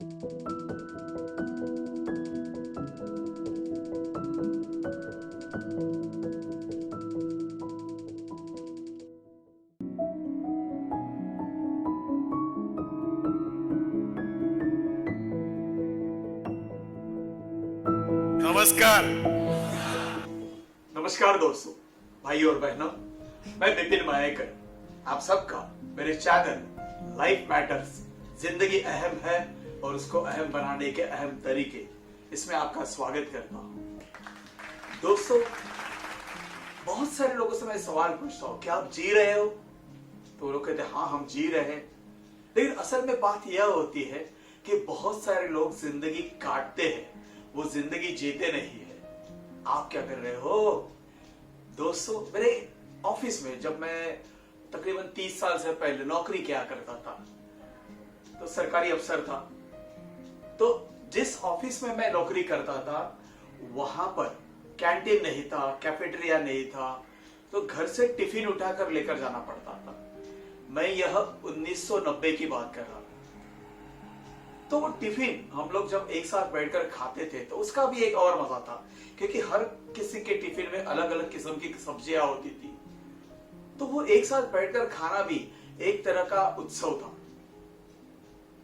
नमस्कार। नमस्कार दोस्तों, भाइयों और बहनों, मैं विपिन मायेकर आप सबका मेरे चैनल लाइफ मैटर्स जिंदगी अहम है और उसको अहम बनाने के अहम तरीके इसमें आपका स्वागत करता हूं। दोस्तों, बहुत सारे लोगों से मैं सवाल पूछता हूं, क्या आप जी रहे हो? तो वो लोग कहते हैं हाँ हम जी रहे हैं। लेकिन असल में बात यह होती है कि बहुत सारे लोग जिंदगी काटते हैं, वो जिंदगी जीते नहीं है। आप क्या कर रहे हो? दोस्तों, मेरे ऑफिस में जब मैं तकरीबन 30 साल से पहले नौकरी किया करता था, तो सरकारी अफसर था, तो जिस ऑफिस में मैं नौकरी करता था वहां पर कैंटीन नहीं था, कैफेटेरिया नहीं था, तो घर से टिफिन उठाकर लेकर जाना पड़ता था। मैं यह 1990 की बात कर रहा हूं। तो वो टिफिन हम लोग जब एक साथ बैठकर खाते थे तो उसका भी एक और मजा था, क्योंकि हर किसी के टिफिन में अलग अलग किस्म की सब्जियां होती थी। तो वो एक साथ बैठकर खाना भी एक तरह का उत्सव था।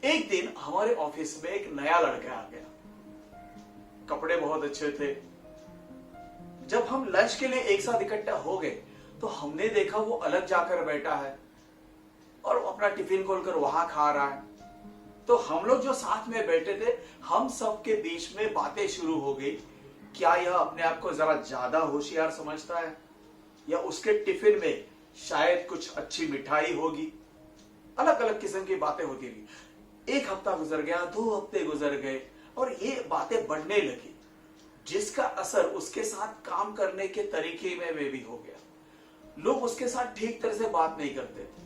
एक दिन हमारे ऑफिस में एक नया लड़का आ गया, कपड़े बहुत अच्छे थे। जब हम लंच के लिए एक साथ इकट्ठा हो गए तो हमने देखा वो अलग जाकर बैठा है और अपना टिफिन खोलकर वहां खा रहा है। तो हम लोग जो साथ में बैठे थे, हम सब के बीच में बातें शुरू हो गई। क्या यह अपने आप को जरा ज्यादा होशियार समझता है, या उसके टिफिन में शायद कुछ अच्छी मिठाई होगी? अलग अलग किस्म की बातें होती रही। एक हफ्ता गुजर गया, 2 हफ्ते गुजर गए और ये बातें बढ़ने लगी, जिसका असर उसके साथ काम करने के तरीके में भी हो गया। लोग उसके साथ ठीक तरह से बात नहीं करते थे।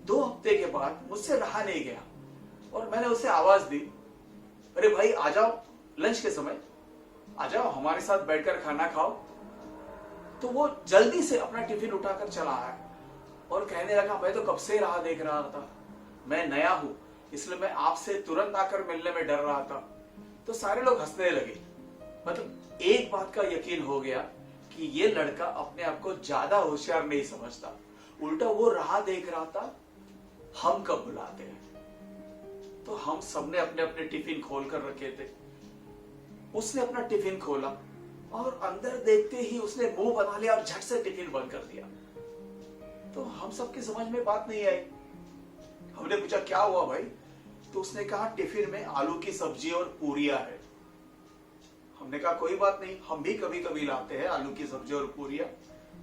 2 हफ्ते के बाद मुझसे रहा नहीं गया और मैंने उसे आवाज दी, अरे भाई आ जाओ, लंच के समय आ जाओ, हमारे साथ बैठकर खाना खाओ। तो वो जल्दी से अपना टिफिन उठाकर चला आया और कहने लगा, मैं तो कब से राह देख रहा था, मैं नया हूं इसलिए मैं आपसे तुरंत आकर मिलने में डर रहा था। तो सारे लोग हंसने लगे। मतलब एक बात का यकीन हो गया कि ये लड़का अपने आप को ज्यादा होशियार नहीं समझता, उल्टा वो राह देख रहा था हम कब बुलाते हैं। तो हम सबने अपने अपने टिफिन खोल कर रखे थे। उसने अपना टिफिन खोला और अंदर देखते ही उसने मुंह बना लिया और झट से टिफिन बंद कर दिया। तो हम सबकी समझ में बात नहीं आई। हमने पूछा क्या हुआ भाई? तो उसने कहा टिफिन में आलू की सब्जी और पूरियां है। हमने कहा कोई बात नहीं, हम भी कभी कभी लाते हैं आलू की सब्जी और पूरियां,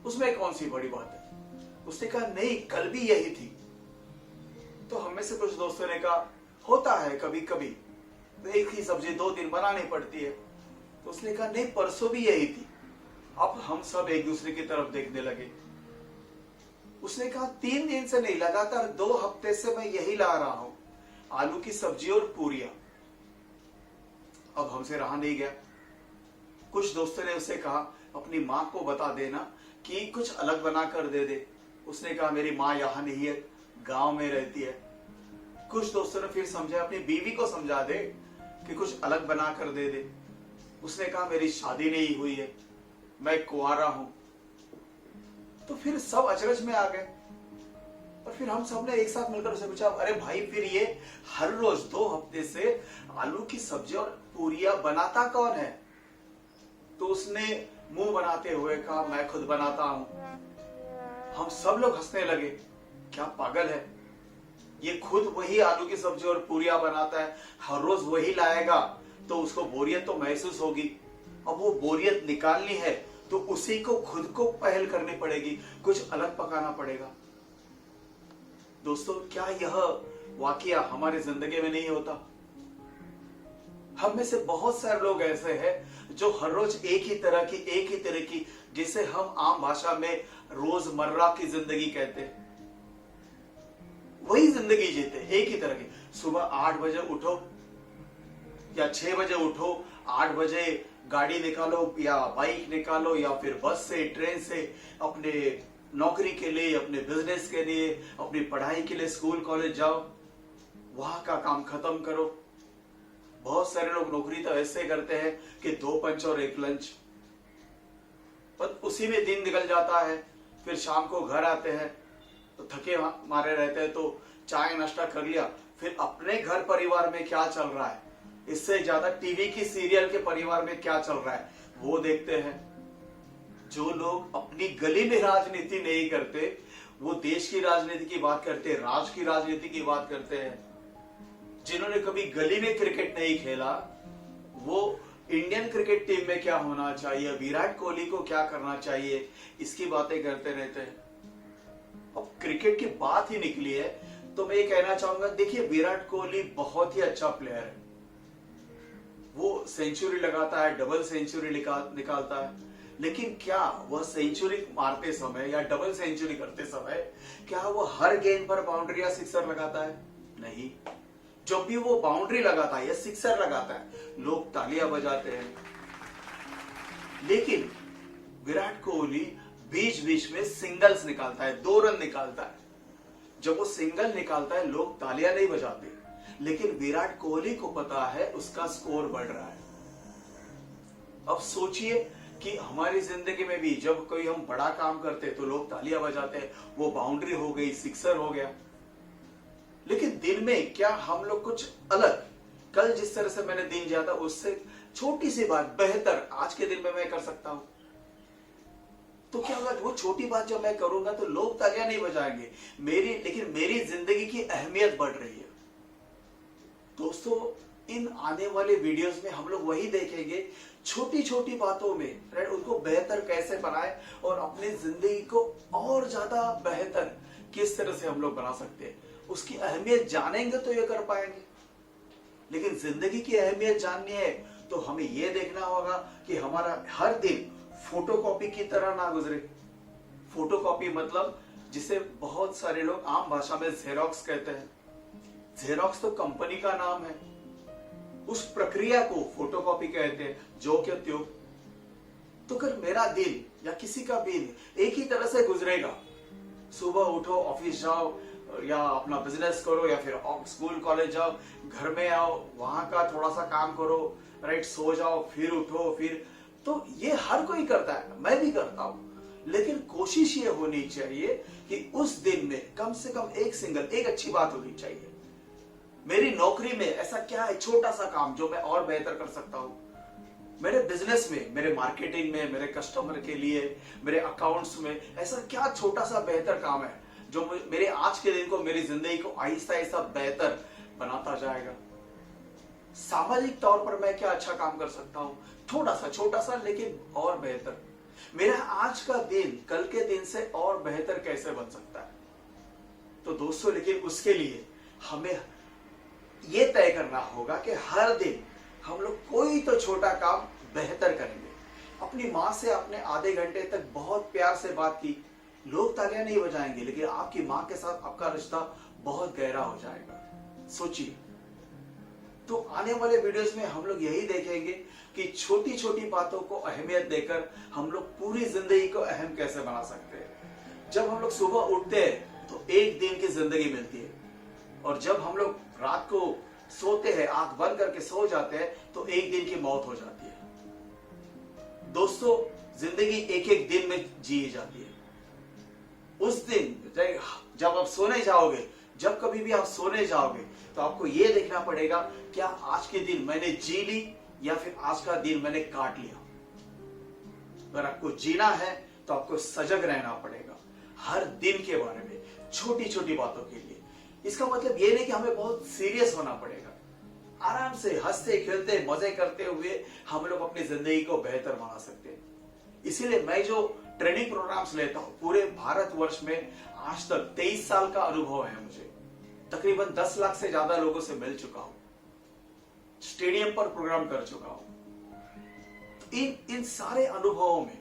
उसमें कौन सी बड़ी बात है। उसने कहा नहीं, कल भी यही थी। तो हम में से कुछ दोस्तों ने कहा होता है कभी कभी, तो एक ही सब्जी 2 दिन बनानी पड़ती है। तो उसने कहा नहीं, परसों भी यही थी। अब हम सब एक दूसरे की तरफ देखने लगे। उसने कहा 3 दिन से नहीं, लगातार 2 हफ्ते से मैं यही ला रहा हूं, आलू की सब्जी और पूरियां। अब हमसे रहा नहीं गया। कुछ दोस्तों ने उसे कहा अपनी मां को बता देना कि कुछ अलग बना कर दे दे। उसने कहा मेरी मां यहां नहीं है, गांव में रहती है। कुछ दोस्तों ने फिर समझा अपनी बीवी को समझा दे कि कुछ अलग बना कर दे दे। उसने कहा मेरी शादी नहीं हुई है, मैं कुंवारा हूं। तो फिर सब अचरज में आ गए और फिर हम सब ने एक साथ मिलकर उसे पूछा, अरे भाई फिर ये हर रोज 2 हफ्ते से आलू की सब्जी और पूरियां बनाता कौन है? तो उसने मुंह बनाते हुए कहा मैं खुद बनाता हूं। हम सब लोग हंसने लगे, क्या पागल है ये, खुद वही आलू की सब्जी और पूरियां बनाता है, हर रोज वही लाएगा तो उसको बोरियत तो महसूस होगी। अब वो बोरियत निकालनी है तो उसी को खुद को पहल करनी पड़ेगी, कुछ अलग पकाना पड़ेगा। दोस्तों, क्या यह वाकया हमारी जिंदगी में नहीं होता? हम में से बहुत सारे लोग ऐसे हैं जो हर रोज एक ही तरह की जिसे हम आम भाषा में रोजमर्रा की जिंदगी कहते हैं, वही जिंदगी जीते, एक ही तरह की। सुबह 8 बजे उठो या 6 बजे उठो, 8 बजे गाड़ी निकालो या बाइक निकालो या फिर बस से, ट्रेन से अपने नौकरी के लिए, अपने बिजनेस के लिए, अपनी पढ़ाई के लिए स्कूल कॉलेज जाओ। वहां का काम खत्म करो। बहुत सारे लोग नौकरी तो ऐसे करते हैं कि 2 पंच और 1 लंच, पर उसी में दिन निकल जाता है। फिर शाम को घर आते हैं तो थके मारे रहते हैं, तो चाय नाश्ता कर लिया, फिर अपने घर परिवार में क्या चल रहा है, इससे ज्यादा टीवी की सीरियल के परिवार में क्या चल रहा है वो देखते हैं। जो लोग अपनी गली में राजनीति नहीं करते, वो देश की राजनीति की बात करते हैं, राष्ट्र की राजनीति की बात करते हैं। जिन्होंने कभी गली में क्रिकेट नहीं खेला, वो इंडियन क्रिकेट टीम में क्या होना चाहिए, विराट कोहली को क्या करना चाहिए, इसकी बातें करते रहते हैं। अब क्रिकेट की बात ही निकली है तो मैं ये कहना चाहूंगा, देखिए विराट कोहली बहुत ही अच्छा प्लेयर है। वो सेंचुरी लगाता है, डबल सेंचुरी निकालता है, लेकिन क्या वह सेंचुरी मारते समय या डबल सेंचुरी करते समय क्या वो हर गेंद पर बाउंड्री या सिक्सर लगाता है? नहीं। जब भी वो बाउंड्री लगाता है या सिक्सर लगाता है, लोग तालियां बजाते हैं। लेकिन विराट कोहली बीच बीच में सिंगल्स निकालता है, 2 रन निकालता है। जब वो सिंगल निकालता है, लोग तालियां नहीं बजाते, लेकिन विराट कोहली को पता है उसका स्कोर बढ़ रहा है। अब सोचिए कि हमारी जिंदगी में भी जब कोई हम बड़ा काम करते हैं तो लोग तालियां बजाते हैं, वो बाउंड्री हो गई, सिक्सर हो गया। लेकिन दिन में क्या हम लोग कुछ अलग, कल जिस तरह से मैंने दिन जिया था उससे छोटी सी बात बेहतर आज के दिन में मैं कर सकता हूं, तो क्या होगा? वो छोटी बात जब मैं करूंगा तो लोग तालियां नहीं बजाएंगे लेकिन मेरी जिंदगी की अहमियत बढ़ रही है। दोस्तों, इन आने वाले वीडियोस में हम लोग वही देखेंगे, छोटी छोटी बातों में उनको बेहतर कैसे बनाए और अपनी जिंदगी को और ज्यादा बेहतर किस तरह से हम लोग बना सकते हैं, उसकी अहमियत जानेंगे तो ये कर पाएंगे। लेकिन जिंदगी की अहमियत जाननी है तो हमें यह देखना होगा कि हमारा हर दिन फोटोकॉपी की तरह ना गुजरे। फोटोकॉपी मतलब जिसे बहुत सारे लोग आम भाषा में जेरोक्स कहते हैं। जेरोक्स तो कंपनी का नाम है, उस प्रक्रिया को फोटोकॉपी कहते हैं, जो कि त्यों। तो अगर मेरा दिन या किसी का दिन एक ही तरह से गुजरेगा, सुबह उठो, ऑफिस जाओ या अपना बिजनेस करो या फिर स्कूल कॉलेज जाओ, घर में आओ, वहां का थोड़ा सा काम करो, राइट, सो जाओ, फिर उठो, फिर, तो ये हर कोई करता है, मैं भी करता हूं। लेकिन कोशिश ये होनी चाहिए कि उस दिन में कम से कम एक अच्छी बात होनी चाहिए। मेरी नौकरी में ऐसा क्या है छोटा सा काम जो मैं और बेहतर कर सकता हूं? मेरे बिजनेस में, मेरे मार्केटिंग में, मेरे कस्टमर के लिए, मेरे अकाउंट्स में ऐसा क्या छोटा सा बेहतर काम है जो मेरे आज के दिन को, मेरी जिंदगी को आहिस्ता आहिस्ता बेहतर बनाता जाएगा? सामाजिक तौर पर मैं क्या अच्छा काम कर सकता हूं? थोड़ा सा, छोटा सा, लेकिन और बेहतर। मेरा आज का दिन कल के दिन से और बेहतर कैसे बन सकता है? तो दोस्तों, लेकिन उसके लिए हमें यह तय करना होगा कि हर दिन हम लोग कोई तो छोटा काम बेहतर करेंगे। अपनी माँ से आपने आधे घंटे तक बहुत प्यार से बात की, लोग तालियां नहीं बजाएंगे, लेकिन आपकी माँ के साथ आपका रिश्ता बहुत गहरा हो जाएगा। सोचिए। तो आने वाले वीडियोस में हम लोग यही देखेंगे कि छोटी छोटी बातों को अहमियत देकर हम लोग पूरी जिंदगी को अहम कैसे बना सकते हैं। जब हम लोग सुबह उठते हैं तो एक दिन की जिंदगी मिलती है, और जब हम लोग रात को सोते हैं, आंख बंद करके सो जाते हैं, तो एक दिन की मौत हो जाती है। दोस्तों, जिंदगी एक एक दिन में जी जाती है। उस दिन जब आप सोने जाओगे, जब कभी भी आप सोने जाओगे, तो आपको यह देखना पड़ेगा क्या आज के दिन मैंने जी ली या फिर आज का दिन मैंने काट लिया। अगर आपको जीना है तो आपको सजग रहना पड़ेगा हर दिन के बारे में, छोटी छोटी बातों के लिए। इसका मतलब यह नहीं कि हमें बहुत सीरियस होना पड़ेगा। आराम से हंसते खेलते मजे करते हुए हम लोग अपनी जिंदगी को बेहतर बना सकते हैं। इसीलिए मैं जो ट्रेनिंग प्रोग्राम्स लेता हूं, पूरे भारतवर्ष में आज तक 23 साल का अनुभव है मुझे। तकरीबन 10 लाख से ज्यादा लोगों से मिल चुका हूं, स्टेडियम पर प्रोग्राम कर चुका हूं। इन सारे अनुभवों में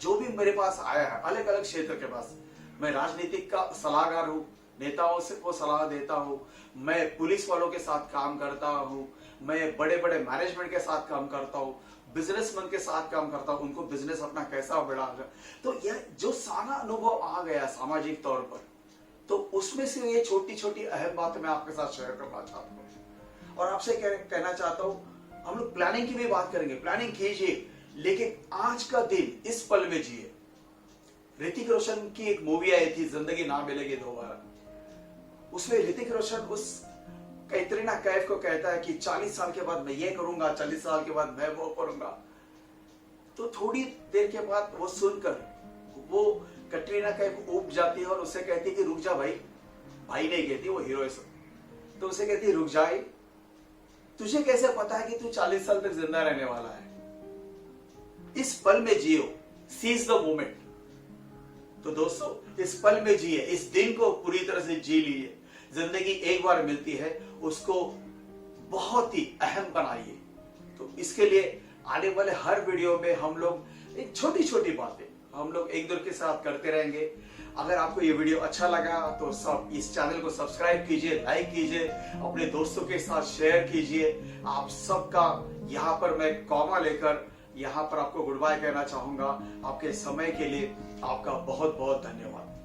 जो भी मेरे पास आया है, अलग अलग क्षेत्र के पास, मैं राजनीतिक का सलाहकार हूं, नेताओं से को सलाह देता हूं, मैं पुलिस वालों के साथ काम करता हूं, मैं बड़े बड़े मैनेजमेंट के साथ काम करता हूं, बिजनेसमैन के साथ काम करता हूं, उनको बिजनेस अपना कैसा बढ़ागा। तो यह जो सारा अनुभव आ गया सामाजिक तौर पर, तो उसमें से ये छोटी छोटी अहम बातें मैं आपके साथ शेयर करना चाहता हूँ और आपसे कहना चाहता हूँ, हम लोग प्लानिंग की भी बात करेंगे, प्लानिंग कीजिए, लेकिन आज का दिन इस पल में जिए। ऋतिक रोशन की एक मूवी आई थी, जिंदगी ना मिलेगी दोबारा। उसमें ऋतिक रोशन उस कैटरीना कैफ को कहता है कि 40 साल के बाद मैं ये करूंगा, 40 साल के बाद मैं वो करूंगा। तो थोड़ी देर के बाद वो सुनकर वो कैटरीना कैफ ऊब जाती है और उसे कहती है कि रुक जा भाई, भाई नहीं कहती, वो हीरो है सब। तो उसे कहती है रुक जाए, तुझे कैसे पता है कि तू 40 साल तक जिंदा रहने वाला है? इस पल में जियो, सीज द मोमेंट। तो दोस्तों, इस पल में जिए, इस दिन को पूरी तरह से जी लीजिए। जिंदगी एक बार मिलती है, उसको बहुत ही अहम बनाइए। तो इसके लिए आने वाले हर वीडियो में हम लोग एक छोटी छोटी बातें हम लोग एक दूसरे के साथ करते रहेंगे। अगर आपको ये वीडियो अच्छा लगा तो सब इस चैनल को सब्सक्राइब कीजिए, लाइक कीजिए, अपने दोस्तों के साथ शेयर कीजिए। आप सबका यहाँ पर मैं कॉमा लेकर यहाँ पर आपको गुड बाय कहना चाहूंगा। आपके समय के लिए आपका बहुत बहुत धन्यवाद।